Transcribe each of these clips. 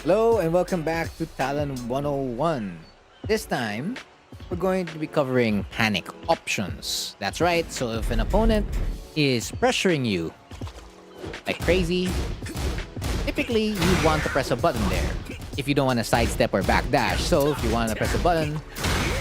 Hello and welcome back to Talon 101. This time, we're going to be covering panic options. That's right, so if an opponent is pressuring you like crazy, typically you want to press a button there if you don't want to sidestep or backdash. So if you want to press a button,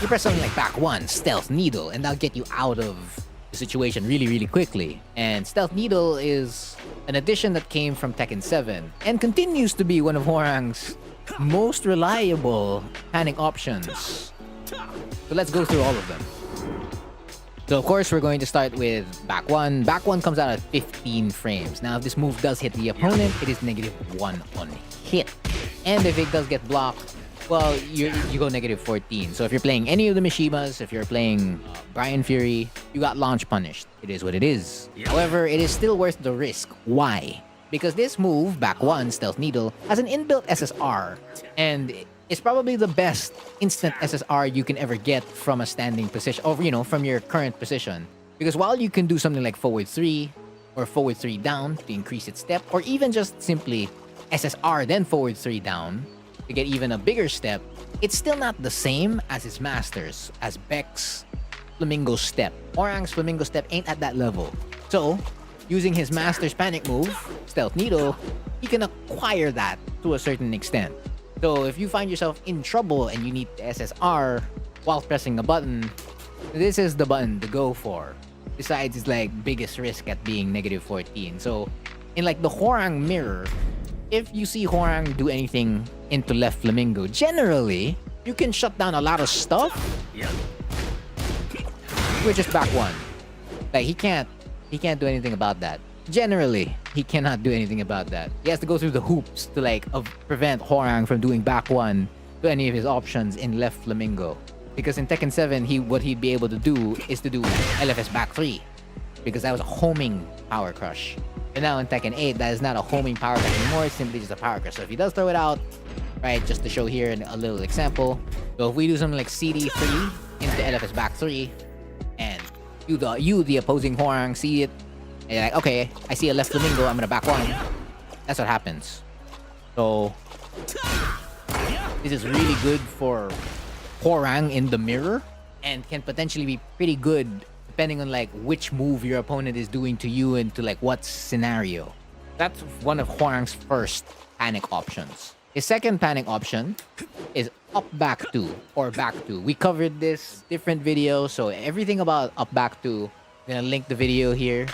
you press something like back one, stealth needle, and that'll get you out of the situation really quickly. And stealth needle is an addition that came from Tekken 7 and continues to be one of Hwoarang's most reliable panic options. So let's go through all of them. So of course we're going to start with back one. Back one comes out at 15 frames. Now if this move does hit the opponent, it is -1 on hit. And if it does get blocked, well, you go -14. So if you're playing any of the Mishimas, if you're playing Brian Fury, you got launch punished. It is what it is. However, it is still worth the risk. Why? Because this move, back one, Stealth Needle, has an inbuilt SSR. And it's probably the best instant SSR you can ever get from a standing position, or from your current position. Because while you can do something like forward 3 or forward 3 down to increase its step, or even just simply SSR then forward 3 down to get even a bigger step, it's still not the same as its masters, as Beck's Flamingo Step. Hwoarang's Flamingo Step ain't at that level. So, using his master's panic move, Stealth Needle, he can acquire that to a certain extent. So if you find yourself in trouble and you need the SSR while pressing a button, this is the button to go for. Besides, it's like biggest risk at being -14. So, in like the Hwoarang mirror, if you see Hwoarang do anything into left Flamingo, generally, you can shut down a lot of stuff with just back one. Like, he can't do anything about that. Generally, he cannot do anything about that. He has to go through the hoops to prevent Hwoarang from doing back one to any of his options in left Flamingo. Because in Tekken 7, what he'd be able to do is to do LFS back 3. Because that was a homing power crush. And now in Tekken 8, that is not a homing power crush anymore, it's simply just a power crush. So if he does throw it out, right, just to show here a little example. So if we do something like CD3 into LFS back 3, and you the opposing Hwoarang see it, and you're like, okay, I see a left Flamingo, I'm gonna back one. That's what happens. So this is really good for Hwoarang in the mirror, and can potentially be pretty good depending on which move your opponent is doing to you and to what scenario. That's one of Hwoarang's first panic options. His second panic option is up back 2 or back 2. We covered this different video, so everything about up back 2, I'm gonna link the video here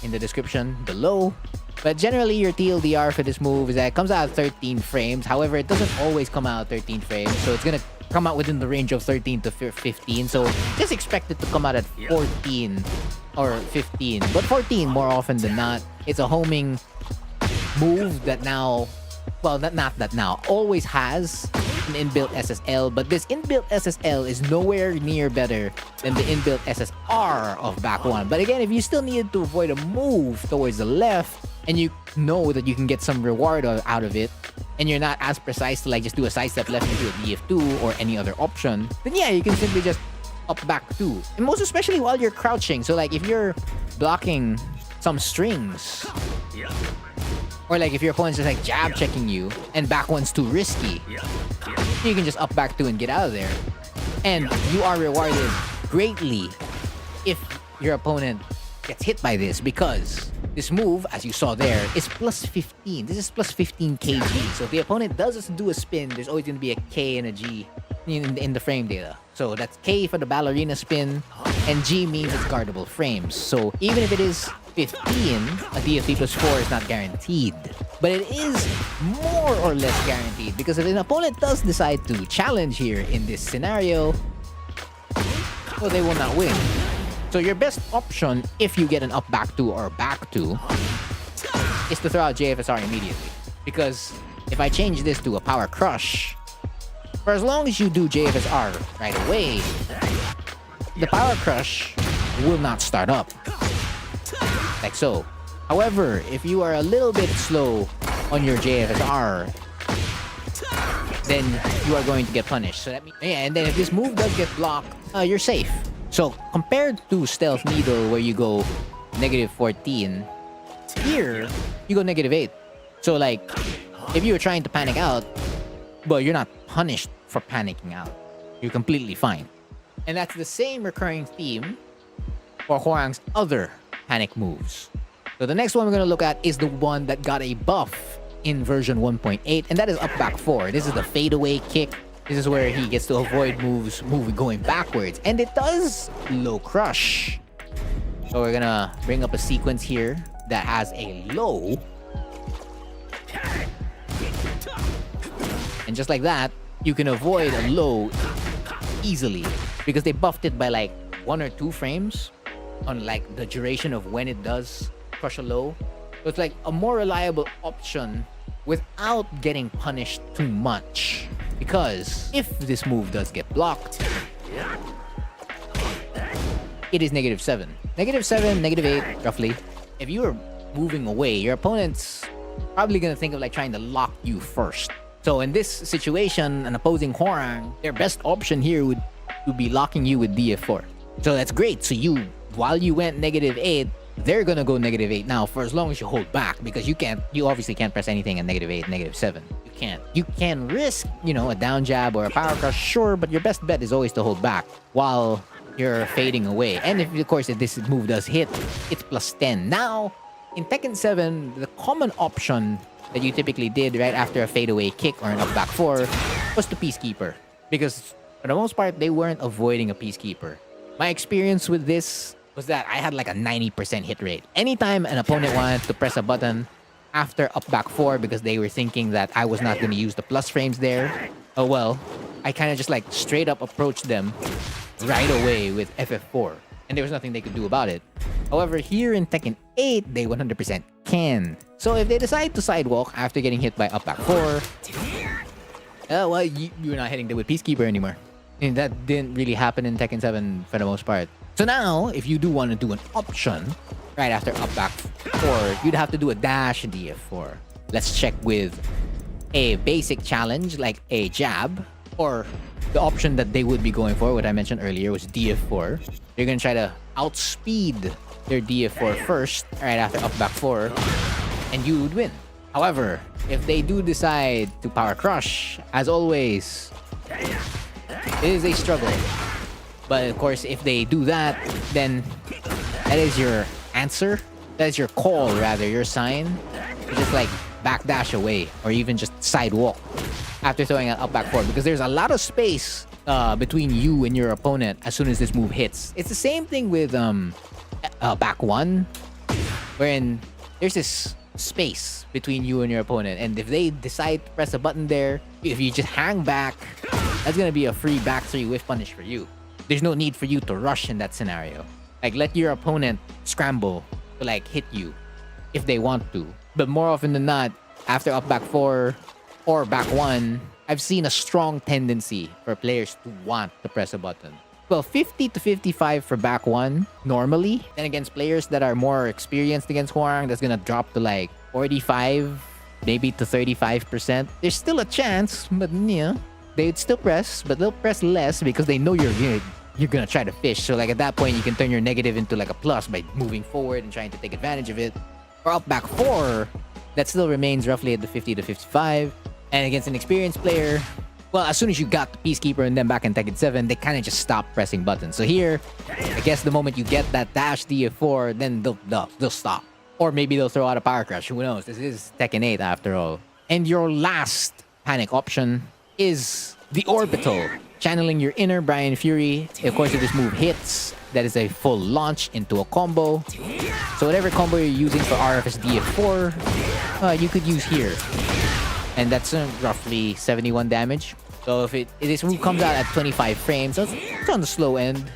in the description below. But generally, your TLDR for this move is that it comes out at 13 frames. However, it doesn't always come out at 13 frames, so it's gonna come out within the range of 13 to 15. So just expect it to come out at 14 or 15. But 14 more often than not. It's a homing move that now, well, not that now, always has an inbuilt SSL, but this inbuilt SSL is nowhere near better than the inbuilt SSR of back one. But again, if you still needed to avoid a move towards the left, and you know that you can get some reward out of it, and you're not as precise to just do a sidestep left into a DF2 or any other option, then yeah, you can simply just up back 2. And most especially while you're crouching. So if you're blocking some strings, or if your opponent's just jab checking you and back one's too risky, you can just up back 2 and get out of there. And you are rewarded greatly if your opponent gets hit by this, because this move, as you saw there, is plus 15. This is plus 15 kg. So if the opponent does do a spin, there's always going to be a K and a G in the frame data. So that's K for the ballerina spin, and G means it's guardable frames. So even if it is 15, a DFT plus 4 is not guaranteed. But it is more or less guaranteed, because if an opponent does decide to challenge here in this scenario, well, they will not win. So your best option, if you get an up back 2 or back 2, is to throw out JFSR immediately. Because if I change this to a power crush, for as long as you do JFSR right away, the power crush will not start up. Like so. However, if you are a little bit slow on your JFSR, then you are going to get punished. So that means, yeah, and then if this move does get blocked, you're safe. So compared to Stealth Needle, where you go -14, here you go -8. So if you were trying to panic out, but you're not punished for panicking out. You're completely fine. And that's the same recurring theme for Hwoarang's other panic moves. So the next one we're going to look at is the one that got a buff in version 1.8, and that is up back 4. This is the fadeaway kick. This is where he gets to avoid moves going backwards, and it does low crush. So we're gonna bring up a sequence here that has a low, and just like that, you can avoid a low easily because they buffed it by like 1 or 2 frames on like the duration of when it does crush a low. So it's like a more reliable option without getting punished too much. Because if this move does get blocked, it is -7. -7, -8, roughly. If you are moving away, your opponent's probably gonna think of like trying to lock you first. So in this situation, an opposing Hwoarang, their best option here would be locking you with DF4. So that's great. So while you went -8, they're gonna go -8 now for as long as you hold back, because you obviously can't press anything at -8, -7. You can't. You can risk, a down jab or a power crush, sure, but your best bet is always to hold back while you're fading away. And if this move does hit, it's +10. Now, in Tekken 7, the common option that you typically did right after a fadeaway kick or an up back 4 was the Peacekeeper, because for the most part, they weren't avoiding a Peacekeeper. My experience with this was that I had like a 90% hit rate. Anytime an opponent wanted to press a button after up back 4 because they were thinking that I was not going to use the plus frames there, oh well, I kind of just like straight up approached them right away with FF4. And there was nothing they could do about it. However, here in Tekken 8, they 100% can. So if they decide to sidewalk after getting hit by up back 4, well, you're not hitting them with Peacekeeper anymore. And that didn't really happen in Tekken 7 for the most part. So now, if you do want to do an option right after up back 4, you'd have to do a dash DF4. Let's check with a basic challenge like a jab, or the option that they would be going for, what I mentioned earlier, was DF4. You're going to try to outspeed their DF4 first right after up back 4, and you would win. However, if they do decide to power crush, as always, it is a struggle. But of course, if they do that, then that is your answer. That is your call, rather, your sign. To just like backdash away or even just sidewalk after throwing an up back 4, because there's a lot of space between you and your opponent as soon as this move hits. It's the same thing with back 1, wherein there's this space between you and your opponent, and if they decide to press a button there, if you just hang back, that's gonna be a free back 3 whiff punish for you. There's no need for you to rush in that scenario. Like, let your opponent scramble to like hit you if they want to. But more often than not, after up back 4 or back 1, I've seen a strong tendency for players to want to press a button. Well, 50 to 55 for back 1 normally. Then against players that are more experienced against Hwoarang, that's gonna drop to like 45, maybe to 35%. There's still a chance, but they'd still press, but they'll press less because they know you're gonna try to fish. So like at that point, you can turn your negative into like a plus by moving forward and trying to take advantage of it. For up back 4, that still remains roughly at the 50 to 55. And against an experienced player, well, as soon as you got the Peacekeeper and then back in Tekken 7, they kind of just stop pressing buttons. So here, I guess the moment you get that dash DF4, then they'll stop. Or maybe they'll throw out a Power Crush. Who knows? This is Tekken 8 after all. And your last panic option is the Orbital. Channeling your inner Brian Fury. Of course, if this move hits, that is a full launch into a combo. So whatever combo you're using for RFS DF4, you could use here. And that's roughly 71 damage. So if this move comes out at 25 frames, so it's on the slow end.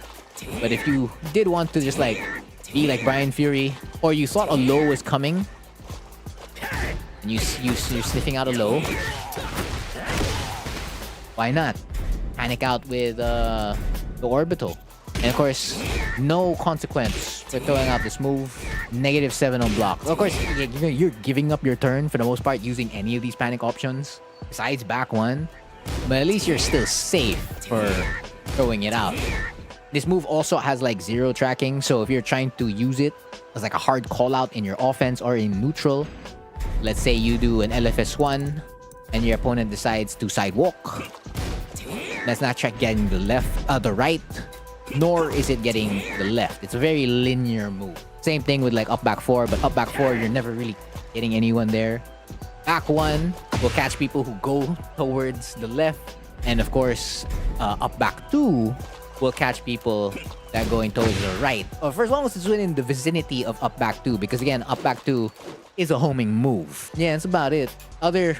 But if you did want to just like be like Brian Fury, or you thought a low was coming, and you're sniffing out a low, why not? Panic out with the Orbital. And of course, no consequence for throwing out this move. -7 on block. Of course, you're giving up your turn for the most part using any of these panic options, besides back 1. But at least you're still safe for throwing it out. This move also has like 0 tracking, so if you're trying to use it as like a hard call out in your offense or in neutral, let's say you do an LFS1 and your opponent decides to sidewalk, that's not track getting the right, nor is it getting the left. It's a very linear move. Same thing with like up back 4, but up back 4, you're never really getting anyone there. Back 1 will catch people who go towards the left, and of course, up back 2 will catch people that are going towards the right. Or for as long as it's within the vicinity of up back 2, because again, up back 2 is a homing move. Yeah, that's about it. Other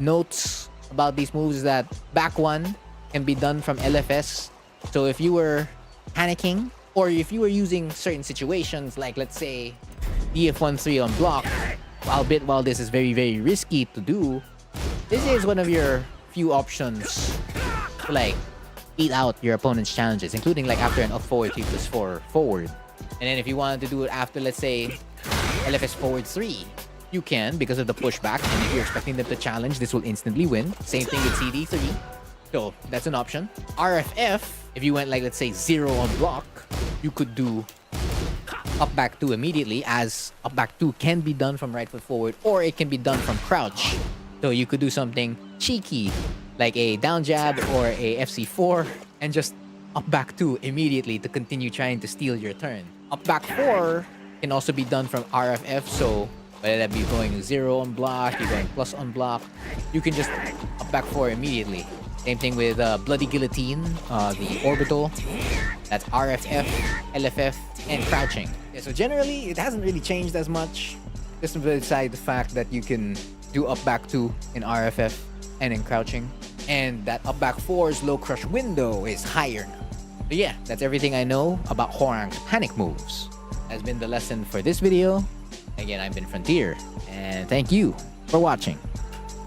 notes about these moves is that back 1 can be done from LFS. So if you were panicking, or if you were using certain situations, like let's say DF1-3 on block, albeit while this is very, very risky to do, this is one of your few options to like beat out your opponent's challenges, including like after an up forward 3+4 forward. And then if you wanted to do it after, let's say, LFS forward 3, you can, because of the pushback, and if you're expecting them to challenge, this will instantly win. Same thing with CD3. So that's an option. RFF, if you went like, let's say, 0 on block, you could do up back 2 immediately, as up back 2 can be done from right foot forward, or it can be done from crouch. So you could do something cheeky, like a down jab or a FC4, and just up back 2 immediately to continue trying to steal your turn. Up back 4 can also be done from RFF, so whether that be going 0 on block, you're going plus on block, you can just up back 4 immediately. Same thing with Bloody Guillotine, the orbital. That's RFF, LFF, and crouching. Yeah, so generally, it hasn't really changed as much. Just beside the fact that you can do up back 2 in RFF and in crouching. And that up back 4's low crush window is higher now. But yeah, that's everything I know about Hwoarang's panic moves. That's been the lesson for this video. Again, I've been Frontier, and thank you for watching.